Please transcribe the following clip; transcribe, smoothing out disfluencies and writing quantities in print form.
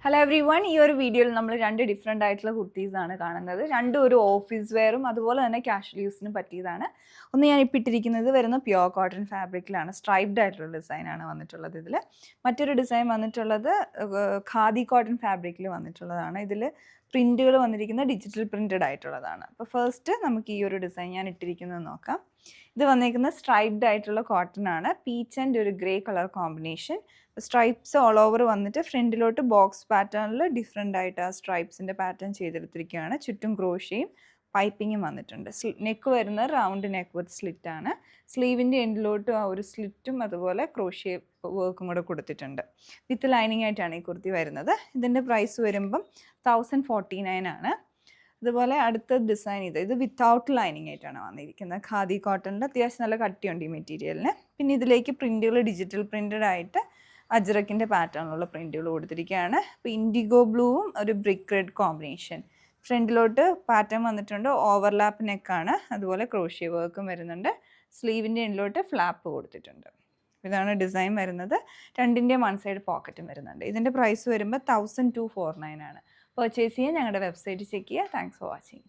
Hello every one, ഈ ഒരു വീഡിയോയിൽ നമ്മൾ രണ്ട് ഡിഫറെൻ്റ് ആയിട്ടുള്ള കുർത്തീസാണ് കാണുന്നത്. രണ്ടും ഒരു ഓഫീസ് വെയറും അതുപോലെ തന്നെ കാഷ്വൽ യൂസിനും പറ്റിയതാണ്. ഒന്ന് ഞാൻ ഇപ്പോൾ ഇട്ടിരിക്കുന്നത് വരുന്ന പ്യുവർ കോട്ടൺ ഫാബ്രിക്കിലാണ്. സ്ട്രൈപ്ഡ് ആയിട്ടുള്ള ഡിസൈനാണ് വന്നിട്ടുള്ളത് ഇതിൽ. മറ്റൊരു ഡിസൈൻ വന്നിട്ടുള്ളത് ഖാദി കോട്ടൺ ഫാബ്രിക്കിൽ വന്നിട്ടുള്ളതാണ്. ഇതിൽ പ്രിൻറ്റുകൾ വന്നിരിക്കുന്നത് ഡിജിറ്റൽ പ്രിൻറ്റഡ് ആയിട്ടുള്ളതാണ്. അപ്പോൾ ഫസ്റ്റ് നമുക്ക് ഈ ഒരു ഡിസൈൻ ഞാൻ ഇട്ടിരിക്കുന്നത് നോക്കാം. ഇത് വന്നിരിക്കുന്നത് സ്ട്രൈപ്ഡ് ആയിട്ടുള്ള കോട്ടൺ ആണ്. പീച്ച് ആൻഡ് ഒരു grey colour combination. Stripes all over വന്നിട്ട് ഫ്രണ്ടിലോട്ട് ബോക്സ് പാറ്റേണിൽ ഡിഫറെൻ്റ് ആയിട്ട് ആ സ്ട്രൈപ്സിൻ്റെ പാറ്റേൺ ചെയ്തെടുത്തിരിക്കുകയാണ്. ചുറ്റും ക്രോഷയും പൈപ്പിങ്ങും വന്നിട്ടുണ്ട്. നെക്ക് വരുന്നത് റൗണ്ട് നെക്ക് വിത്ത് സ്ലിറ്റാണ്. സ്ലീവിൻ്റെ എൻഡിലോട്ട് ആ ഒരു സ്ലിറ്റും അതുപോലെ ക്രോഷ്യ വർക്കും കൂടെ കൊടുത്തിട്ടുണ്ട്. വിത്ത് ലൈനിങ് ആയിട്ടാണ് ഈ കുർത്തി വരുന്നത്. ഇതിൻ്റെ പ്രൈസ് വരുമ്പം 1049 ആണ്. അതുപോലെ അടുത്ത ഡിസൈൻ ഇത് വിത്തൗട്ട് ലൈനിങ് ആയിട്ടാണ് വന്നിരിക്കുന്നത്. ഖാദി കോട്ടണിൽ അത്യാവശ്യം നല്ല കട്ടിയുണ്ട് ഈ മെറ്റീരിയലിന്. പിന്നെ ഇതിലേക്ക് പ്രിൻറ്റുകൾ ഡിജിറ്റൽ പ്രിൻറ്റഡ് ആയിട്ട് അജ്രക്കിൻ്റെ പാറ്റേണിലുള്ള പ്രിൻറ്റുകൾ കൊടുത്തിരിക്കുകയാണ്. അപ്പോൾ ഇൻഡിഗോ ബ്ലൂവും ഒരു ബ്രിക്ക് റെഡ് കോമ്പിനേഷൻ. ഫ്രണ്ടിലോട്ട് പാറ്റേൺ വന്നിട്ടുണ്ട്. ഓവർലാപ്പ് നെക്കാണ്. അതുപോലെ ക്രോഷ്യ വർക്കും വരുന്നുണ്ട്. സ്ലീവിൻ്റെ എൻഡിലോട്ട് ഫ്ലാപ്പ് കൊടുത്തിട്ടുണ്ട്. ഇതാണ് ഡിസൈൻ വരുന്നത്. രണ്ടിൻ്റെ വൺ സൈഡ് പോക്കറ്റും വരുന്നുണ്ട്. ഇതിൻ്റെ പ്രൈസ് വരുമ്പോൾ 1249 ആണ്. പർച്ചേസ് ചെയ്യാൻ ഞങ്ങളുടെ വെബ്സൈറ്റ് ചെക്ക് ചെയ്യുക. Thanks for watching.